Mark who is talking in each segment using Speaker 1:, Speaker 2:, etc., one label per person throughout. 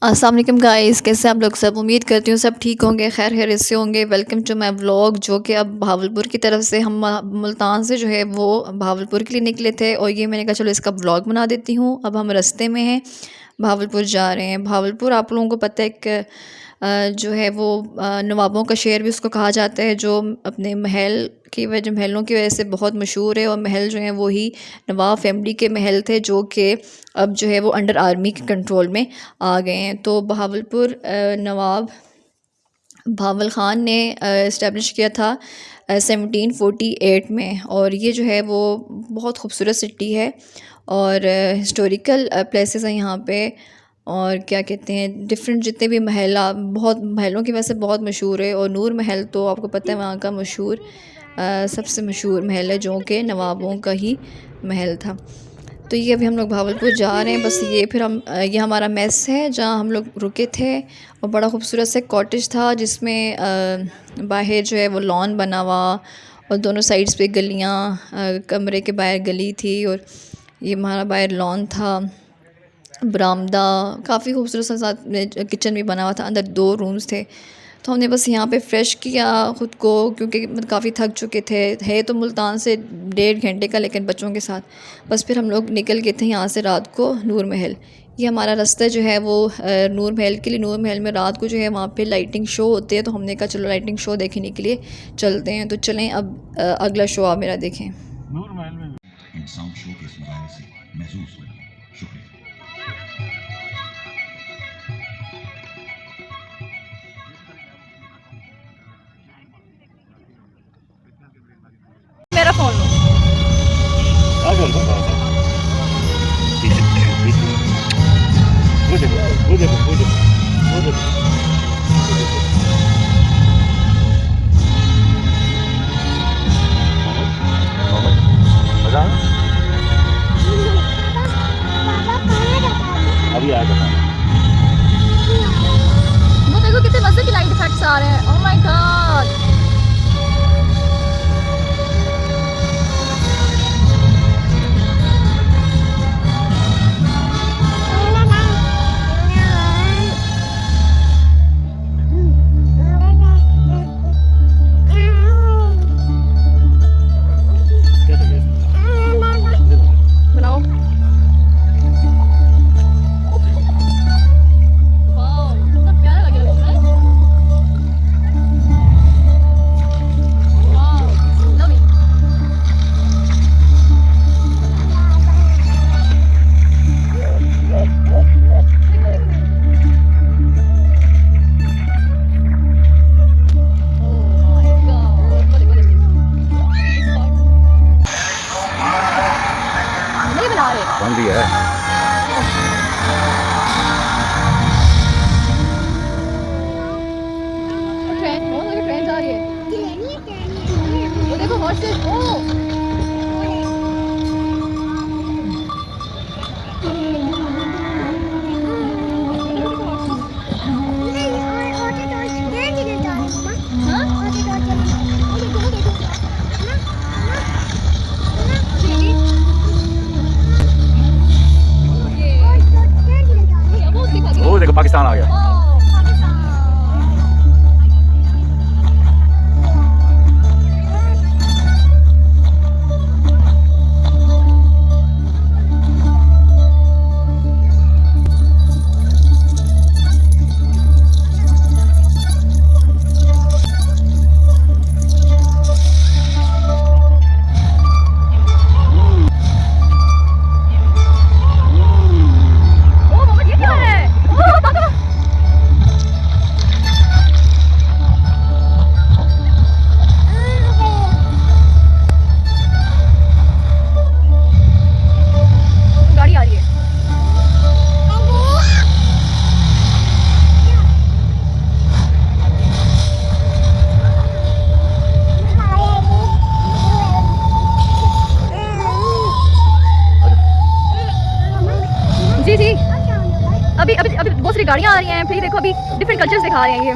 Speaker 1: अस्सलाम वालेकुम गाइस, कैसे आप लोग सब। उम्मीद करती हूँ सब ठीक होंगे, खैर खैरियत से होंगे। वेलकम टू माय व्लॉग, जो कि अब भावलपुर की तरफ से हम मुल्तान से जो है वो भावलपुर के लिए निकले थे और ये मैंने कहा चलो इसका व्लॉग बना देती हूँ। अब हम रास्ते में हैं, भावलपुर जा रहे हैं। भावलपुर आप लोगों को पता है एक जो है वो नवाबों का शहर भी उसको कहा जाता है, जो अपने महल की वजह महलों की वजह से बहुत मशहूर है। और महल जो हैं वही नवाब फैमिली के महल थे, जो कि अब जो है वो अंडर आर्मी के कंट्रोल में आ गए हैं। तो बहावलपुर नवाब भावल ख़ान ने इस्टेब्लिश किया था 1748 में। और ये जो है वो बहुत खूबसूरत सिटी है और हिस्टोरिकल प्लेसेस हैं यहाँ पे। और क्या कहते हैं, डिफरेंट जितने भी महल, बहुत महलों की वजह से बहुत मशहूर है। और नूर महल तो आपको पता है वहाँ का मशहूर सबसे मशहूर महल है, जो कि नवाबों का ही महल था। तो ये अभी हम लोग भावलपुर जा रहे हैं। बस ये फिर हम ये हमारा मेस है जहाँ हम लोग रुके थे। और बड़ा खूबसूरत से कॉटेज था, जिसमें बाहर जो है वो लॉन बना हुआ और दोनों साइड्स पे गलियाँ, कमरे के बाहर गली थी और ये हमारा बाहर लॉन था, बरामदा काफ़ी खूबसूरत सा, साथ में किचन भी बना हुआ था। अंदर 2 रूम्स थे। तो हमने बस यहाँ पे फ़्रेश किया ख़ुद को, क्योंकि मतलब काफ़ी थक चुके थे। है तो मुल्तान से 1.5 घंटे का, लेकिन बच्चों के साथ बस फिर हम लोग निकल गए थे यहाँ से रात को नूर महल। ये हमारा रास्ता जो है वो नूर महल के लिए। नूर महल में रात को जो है वहाँ पे लाइटिंग शो होते हैं, तो हमने कहा चलो लाइटिंग शो देखने के लिए चलते हैं। तो चलें अब अगला शो आप मेरा देखें। नूर महल में इंसान शो के इस नज़ारे से महसूस हुआ। शुक्रिया। मेरा फ़ोन अभी आएगा। वो देखो कितने मज़े की लाइट इफेक्ट्स आ रहे हैं। Oh my God. बनाओ। वाओ, कितना प्यारा लग रहा है। Wow, love it. Oh my God, नहीं बना रहे। बन दिया है। ट्रेन, बहुत लगे ट्रेन जा रही है। वो देखो हॉर्सेस। ओह वो देखो पाकिस्तान आ गया। जी जी, अभी अभी अभी बहुत सारी गाड़ियाँ आ रही हैं। फिर देखो अभी डिफरेंट कल्चर्स दिखा रहे हैं ये।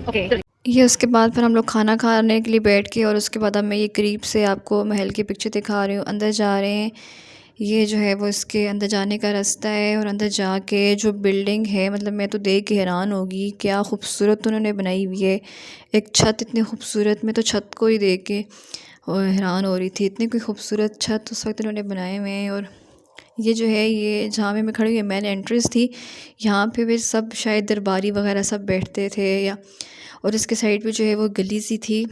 Speaker 2: ओके।
Speaker 1: ये उसके बाद फिर हम लोग खाना खाने के लिए बैठ के, और उसके बाद अब मैं ये करीब से आपको महल की पिक्चर दिखा रही हूँ। अंदर जा रहे हैं, ये जो है वो इसके अंदर जाने का रास्ता है, और अंदर जाके जो बिल्डिंग है, मतलब मैं तो देख के हैरान होगी, क्या खूबसूरत उन्होंने बनाई हुई है। एक छत इतनी खूबसूरत, मैं तो छत को ही देख के और हैरान हो रही थी, इतनी कोई खूबसूरत छत उस वक्त उन्होंने बनाए हुए हैं। और ये जो है, ये जहाँ पे मैं खड़ी हुई मेन एंट्रेंस थी, यहाँ पे भी सब शायद दरबारी वगैरह सब बैठते थे या, और इसके साइड पे जो है वो गली सी थी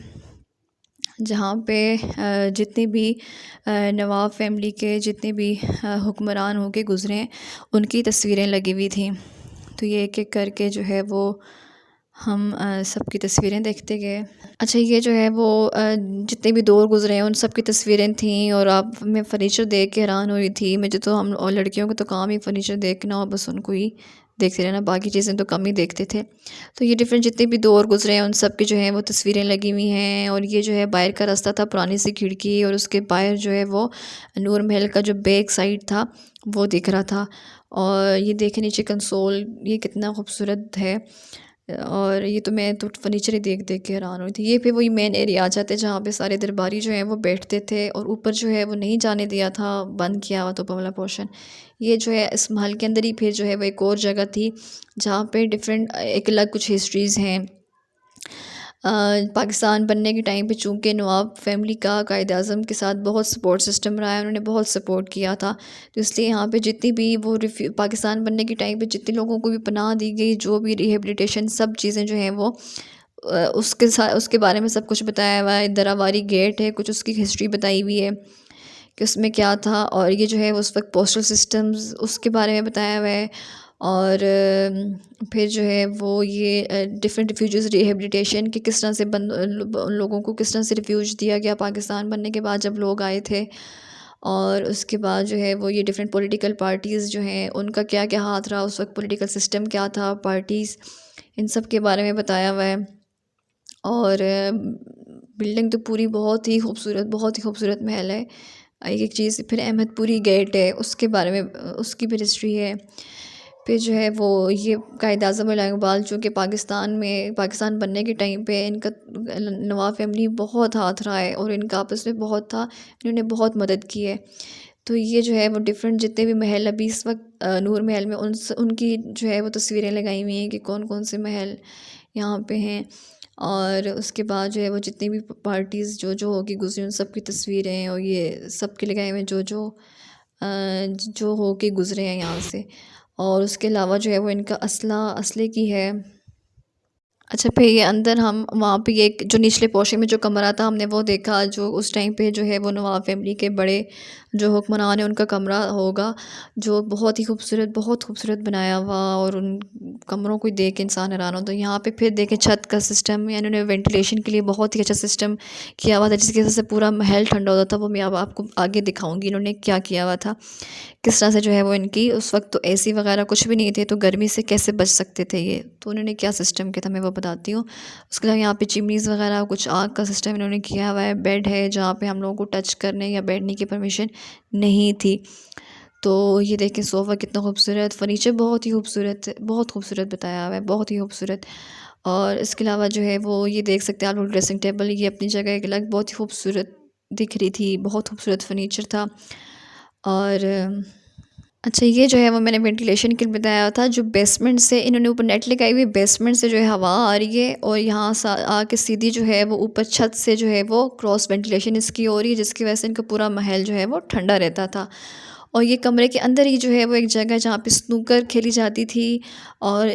Speaker 1: जहाँ पे जितने भी नवाब फैमिली के जितने भी हुक्मरान होके गुज़रे हैं, उनकी तस्वीरें लगी हुई थी। तो ये एक एक करके जो है वो हम सबकी तस्वीरें देखते गए। अच्छा, ये जो है वो जितने भी दौर गुज़रे हैं उन सब की तस्वीरें थीं, और आप, मैं फ़र्नीचर देख के हैरान हुई थी। मुझे तो, हम और लड़कियों का तो काम ही फ़र्नीचर देखना, और बस उनको ही देखते रहना, बाकी चीज़ें तो कम ही देखते थे। तो ये डिफरेंट जितने भी दौर गुज़रे हैं उन सब की जो है वो तस्वीरें लगी हुई हैं। और ये जो है बाहर का रास्ता था, पुरानी सी खिड़की, और उसके बाहर जो है वो नूर महल का जो बैक साइड था वो दिख रहा था। और ये देखे नीचे कंसोल, ये कितना खूबसूरत है। और ये तो मैं तो फर्नीचर ही देख देख के हैरान हुई थी। ये फिर वही मेन एरिया आ जाते जहाँ पे सारे दरबारी जो हैं वो बैठते थे, और ऊपर जो है वो नहीं जाने दिया था, बंद किया हुआ था ऊपर वाला पोर्शन। ये जो है इस महल के अंदर ही फिर जो है वो एक और जगह थी जहाँ पे डिफरेंट एक अलग कुछ हिस्ट्रीज़ हैं। पाकिस्तान बनने के टाइम पे चूँकि नवाब फैमिली का कायद-ए-आज़म के साथ बहुत सपोर्ट सिस्टम रहा है, उन्होंने बहुत सपोर्ट किया था, तो इसलिए यहाँ पे जितनी भी वो पाकिस्तान बनने के टाइम पे जितने लोगों को भी पनाह दी गई, जो भी रिहेबिलिटेशन सब चीज़ें जो हैं वो उसके साथ उसके बारे में सब कुछ बताया हुआ है। दरावारी गेट है, कुछ उसकी हिस्ट्री बताई हुई है कि उसमें क्या था। और ये जो है उस वक्त पोस्टल सिस्टम्स उसके बारे में बताया हुआ है। और फिर जो है वो ये डिफरेंट रिफ्यूजीज़ रिहेबिलिटेशन कि किस तरह से उन लोगों को किस तरह से रिफ्यूज दिया गया पाकिस्तान बनने के बाद जब लोग आए थे। और उसके बाद जो है वो ये डिफरेंट पॉलिटिकल पार्टीज़ जो हैं उनका क्या क्या हाथ रहा उस वक्त, पॉलिटिकल सिस्टम क्या था, पार्टीज़, इन सब के बारे में बताया हुआ है। और बिल्डिंग तो पूरी बहुत ही खूबसूरत महल है। एक एक चीज़, फिर अहमदपुरी गेट है, उसके बारे में उसकी भी हिस्ट्री है। फिर जो है वो ये कायद-ए-आज़म इकबाल जो कि पाकिस्तान बनने के टाइम पे इनका नवाब फैमिली बहुत हाथ रहा है, और इनका आपस में बहुत था, इन्होंने बहुत मदद की है। तो ये जो है वो डिफरेंट जितने भी महल अभी इस वक्त नूर महल में उनकी जो है वो तस्वीरें लगाई हुई हैं कि कौन कौन से महल यहाँ पे हैं। और उसके बाद जो है वो जितनी भी पार्टीज़ जो होके गुजरी उन सब की तस्वीरें, और ये सब के लगाए हुए जो होके गुजरे हैं यहाँ से। और उसके अलावा जो है वो इनका असले की है। अच्छा, फिर ये अंदर हम वहाँ पे एक जो निचले पोर्शन में जो कमरा था हमने वो देखा, जो उस टाइम पे जो है वो नवाब फैमिली के बड़े जो हुक्मरान है उनका कमरा होगा, जो बहुत खूबसूरत बनाया हुआ, और उन कमरों को देख के इंसान हैरान होता है। यहाँ पे फिर देखें छत का सिस्टम, यानी उन्होंने वेंटिलेशन के लिए बहुत ही अच्छा सिस्टम किया हुआ था, जिसकी वजह से पूरा महल ठंडा होता था। वो मैं अब आपको आगे दिखाऊँगी इन्होंने क्या किया हुआ था, किस तरह से जो है वो इनकी उस वक्त तो एसी वगैरह कुछ भी नहीं थे, तो गर्मी से कैसे बच सकते थे ये, तो उन्होंने क्या सिस्टम किया था मैं वो बताती हूँ। उसके अलावा यहाँ पे चिमनीज़ वगैरह कुछ आग का सिस्टम इन्होंने किया हुआ है। बेड है जहाँ पे हम लोगों को टच करने या बैठने की परमिशन नहीं थी। तो ये देखें सोफ़ा कितना खूबसूरत, फर्नीचर बहुत ही खूबसूरत, बहुत खूबसूरत बताया हुआ है, बहुत ही खूबसूरत। और इसके अलावा जो है वो ये देख सकते हैं आप लोग, ड्रेसिंग टेबल, ये अपनी जगह एक अलग बहुत ही खूबसूरत दिख रही थी, बहुत खूबसूरत फर्नीचर था। और अच्छा, ये जो है वो मैंने वेंटिलेशन के लिए बताया था, जो बेसमेंट से इन्होंने ऊपर नेट लगाई हुई, बेसमेंट से जो है हवा आ रही है, और यहाँ आके सीधी जो है वो ऊपर छत से जो है वो क्रॉस वेंटिलेशन इसकी हो रही है, जिसकी वजह से इनका पूरा महल जो है वो ठंडा रहता था। और ये कमरे के अंदर ही जो है वो एक जगह जहाँ पे स्नूकर खेली जाती थी, और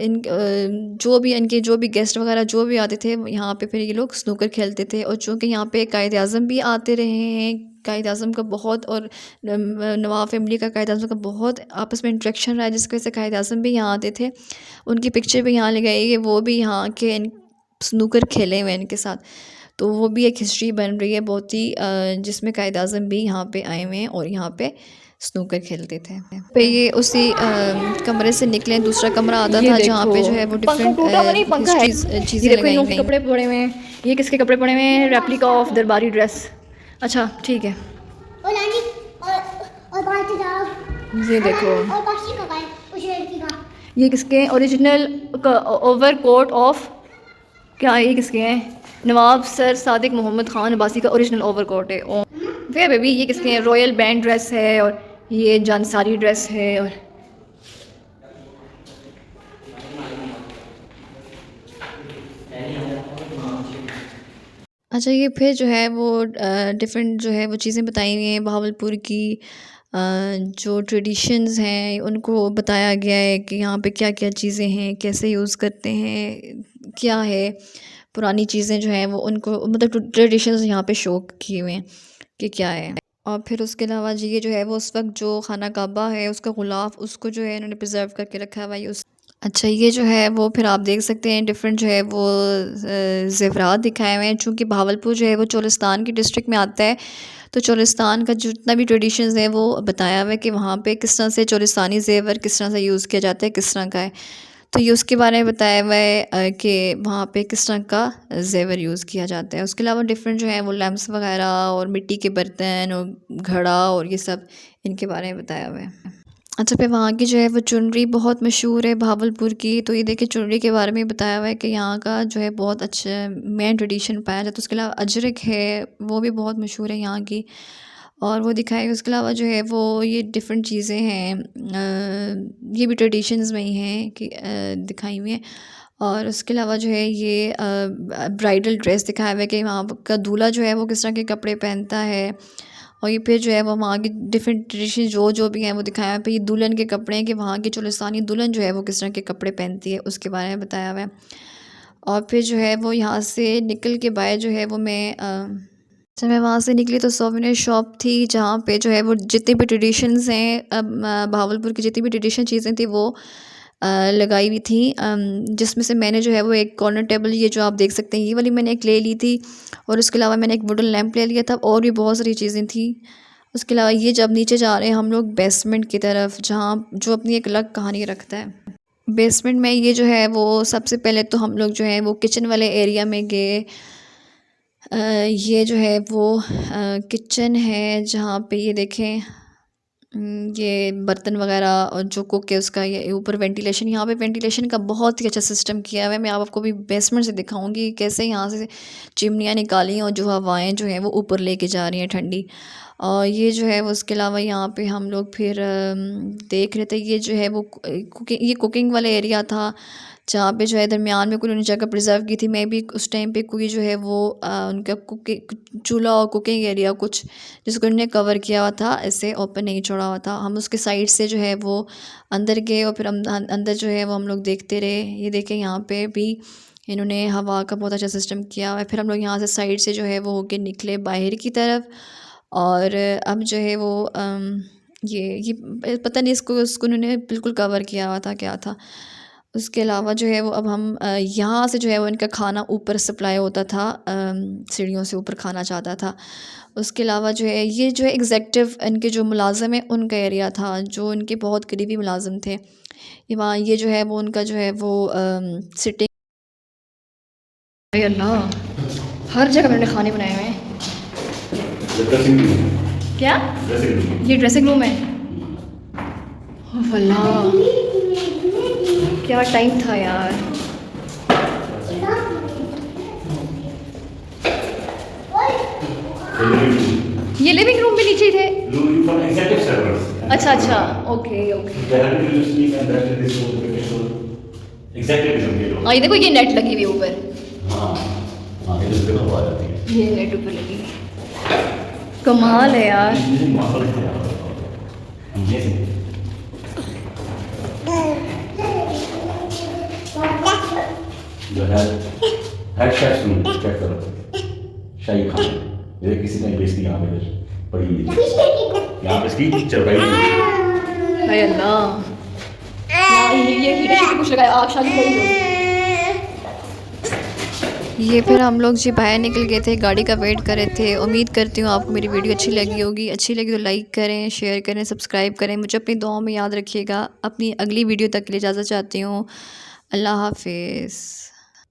Speaker 1: जो भी गेस्ट वगैरह जो भी आते थे यहाँ पे फिर ये लोग स्नूकर खेलते थे। और चूँकि यहाँ पे कायद-ए-आज़म भी आते रहे हैं, कायद-ए-आज़म का बहुत, और नवाब फैमिली का कायद-ए-आज़म का बहुत आपस में इंटरेक्शन रहा है, जिसकी वजह से कायद-ए-आज़म भी यहाँ आते थे। उनकी पिक्चर भी यहाँ लगाई है, वो भी यहाँ के स्नूकर खेले हुए हैं इनके साथ। तो वो भी एक हिस्ट्री बन रही है बहुत ही, जिसमें कायद-ए-आज़म भी यहाँ पे आए हुए हैं और यहाँ पे स्नूकर खेलते थे। फिर ये उसी कमरे से निकले, दूसरा कमरा आता
Speaker 2: ये
Speaker 1: था जहाँ
Speaker 2: देखो,
Speaker 1: पे जो है वो
Speaker 2: पंखा
Speaker 1: डिफरेंट
Speaker 2: टूटा हुआ नहीं, पंखा है। ये
Speaker 1: चीज़ें
Speaker 2: देखो इन
Speaker 1: लगाई
Speaker 2: लोगों के
Speaker 1: गई।
Speaker 2: कपड़े पड़े हुए हैं। ये किसके कपड़े पड़े हुए हैं? रेप्लिका ऑफ दरबारी ड्रेस। अच्छा ठीक है,
Speaker 3: और नानी और बात जाओ,
Speaker 2: ये देखो,
Speaker 3: और बाकी का है उस लड़की का।
Speaker 2: ये किसके ओरिजिनल ओवर कोट ऑफ क्या ये किसके हैं? नवाब सर सादिक मोहम्मद ख़ान अब्बासी का ओरिजिनल ओवरकोट है। ओ वे बेबी, ये किसके हैं? रॉयल बैंड ड्रेस है और ये जानसारी ड्रेस है। और
Speaker 1: अच्छा, ये फिर जो है वो डिफरेंट जो है वो चीज़ें बताई हुई हैं बहावलपुर की। जो ट्रेडिशंस हैं उनको बताया गया है कि यहाँ पे क्या क्या चीज़ें हैं, कैसे यूज़ करते हैं, क्या है पुरानी चीज़ें जो हैं वो उनको मतलब ट्रेडिशंस यहाँ पे शो किए हुए हैं कि क्या है। और फिर उसके अलावा जी ये जो है वो उस वक्त जो खाना काबा है उसका गुलाफ उसको जो है इन्होंने प्रिजर्व करके रखा हुआ है उस। अच्छा, ये जो है वो फिर आप देख सकते हैं डिफरेंट जो है वो ज़ेवरात दिखाए हुए हैं। चूँकि बहावलपुर जो है वो चोलिस्तान की डिस्ट्रिक्ट में आता है, तो चोलिस्तान का जितना भी ट्रेडिशंस है वो बताया हुआ है कि वहाँ पे किस तरह से चोलिस्तानी ज़ेवर किस तरह से यूज़ किया जाता है, किस तरह का है। तो ये उसके बारे में बताया हुआ है कि वहाँ पे किस तरह का ज़ेवर यूज़ किया जाता है। उसके अलावा डिफरेंट जो है वो लैम्प्स वगैरह और मिट्टी के बर्तन और घड़ा और ये सब इनके बारे में बताया हुआ है। अच्छा, फिर वहाँ की जो है वो चुनरी बहुत मशहूर है भावलपुर की। तो ये देखिए चुनरी के बारे में बताया हुआ है कि यहाँ का जो है बहुत अच्छा मेन ट्रेडिशन पाया जाता है। उसके अलावा अजरक है वो भी बहुत मशहूर है यहाँ की, और वो दिखाई। उसके अलावा जो है वो ये डिफरेंट चीज़ें हैं, ये भी ट्रेडिशंस में ही हैं कि दिखाई हुई हैं। और उसके अलावा जो है ये ब्राइडल ड्रेस दिखाया हुआ है कि वहाँ का दूल्हा जो है वो किस तरह के कपड़े पहनता है। और ये फिर जो है वो वहाँ की डिफरेंट ट्रेडिशन जो भी हैं वो दिखाया है। फिर ये दुल्हन के कपड़े हैं कि वहाँ की चोलिस्तानी दुल्हन जो है वो किस तरह के कपड़े पहनती है, उसके बारे में बताया हुआ है। और फिर जो है वो यहाँ से निकल के बाद जो है वो जब मैं वहाँ से निकली तो सोवेनियर शॉप थी जहाँ पे जो है वो जितने भी ट्रेडिशंस हैं बहावलपुर की जितनी भी ट्रेडिशनल चीज़ें थी वो लगाई हुई थी। जिसमें से मैंने जो है वो एक कॉर्नर टेबल ये जो आप देख सकते हैं ये वाली मैंने एक ले ली थी, और उसके अलावा मैंने एक वुडन लैंप ले लिया था, और भी बहुत सारी चीज़ें थी। उसके अलावा ये जब नीचे जा रहे हैं हम लोग बेसमेंट की तरफ, जहाँ जो अपनी एक अलग कहानी रखता है। बेसमेंट में ये जो है वो सबसे पहले तो हम लोग जो है वो किचन वाले एरिया में गए। ये जो है वो किचन है जहाँ पे ये देखें ये बर्तन वगैरह और जो कुक है उसका ये ऊपर वेंटिलेशन, यहाँ पे वेंटिलेशन का बहुत ही अच्छा सिस्टम किया हुआ है। मैं आपको भी बेसमेंट से दिखाऊंगी कैसे यहाँ से चिमनियाँ निकाली हैं और जो हवाएं जो हैं वो ऊपर लेके जा रही हैं ठंडी। और ये जो है वो उसके अलावा यहाँ पे हम लोग फिर देख रहे थे ये जो है वो कुकिंग वाला एरिया था जहाँ पे जो है दरमियान में कोई उन्होंने जगह प्रिजर्व की थी। मैं भी उस टाइम पे कोई जो है वो उनका चूल्हा और कुकिंग एरिया कुछ जिसको उन्होंने कवर किया हुआ था, ऐसे ओपन नहीं छोड़ा हुआ था। हम उसके साइड से जो है वो अंदर गए और फिर हम अंदर जो है वो हम लोग देखते रहे। ये देखें यहाँ पे भी इन्होंने हवा का बहुत अच्छा सिस्टम किया हुआ है। फिर हम लोग यहाँ से साइड से जो है वो होके निकले बाहर की तरफ, और अब जो है वो ये पता नहीं इसको उन्होंने बिल्कुल कवर किया हुआ था क्या था। उसके अलावा जो है वो अब हम यहाँ से जो है वो इनका खाना ऊपर सप्लाई होता था, सीढ़ियों से ऊपर खाना जाता था। उसके अलावा जो है ये जो है एग्जेक्टिव इनके जो मुलाज़िम हैं उनका एरिया था, जो इनके बहुत करीबी मुलाज़िम थे। ये वहाँ ये जो है वो उनका जो है वो सिटिंग।
Speaker 2: अल्लाह, हर जगह मैंने खाने बनाए हुए हैं। क्या ये ड्रेसिंग रूम है? अल्लाह, क्या टाइम था यार। ये लिविंग रूम भी नीचे ही थे? अच्छा अच्छा, ओके ओके। हाँ ये देखो ये नेट लगी हुई ऊपर, ये नेट ऊपर लगी हुई, कमाल है यार।
Speaker 4: जो है हेड शेफ रूम चेक करो, शाही खान ये किसी ने बेइज्जती यहाँ पे पड़ी हुई है, यहाँ पे इसकी चरपाई है।
Speaker 2: हाय अल्लाह, ये हीटर कुछ लगाया आग शादी करी।
Speaker 1: ये फिर हम लोग जी बाहर निकल गए थे, गाड़ी का वेट कर रहे थे। उम्मीद करती हूँ आपको मेरी वीडियो अच्छी लगी होगी। अच्छी लगी तो लाइक करें, शेयर करें, सब्सक्राइब करें। मुझे अपनी दुआओं में याद रखिएगा। अपनी अगली वीडियो तक के लिए इजाज़त चाहती हूँ। अल्लाह हाफिज़।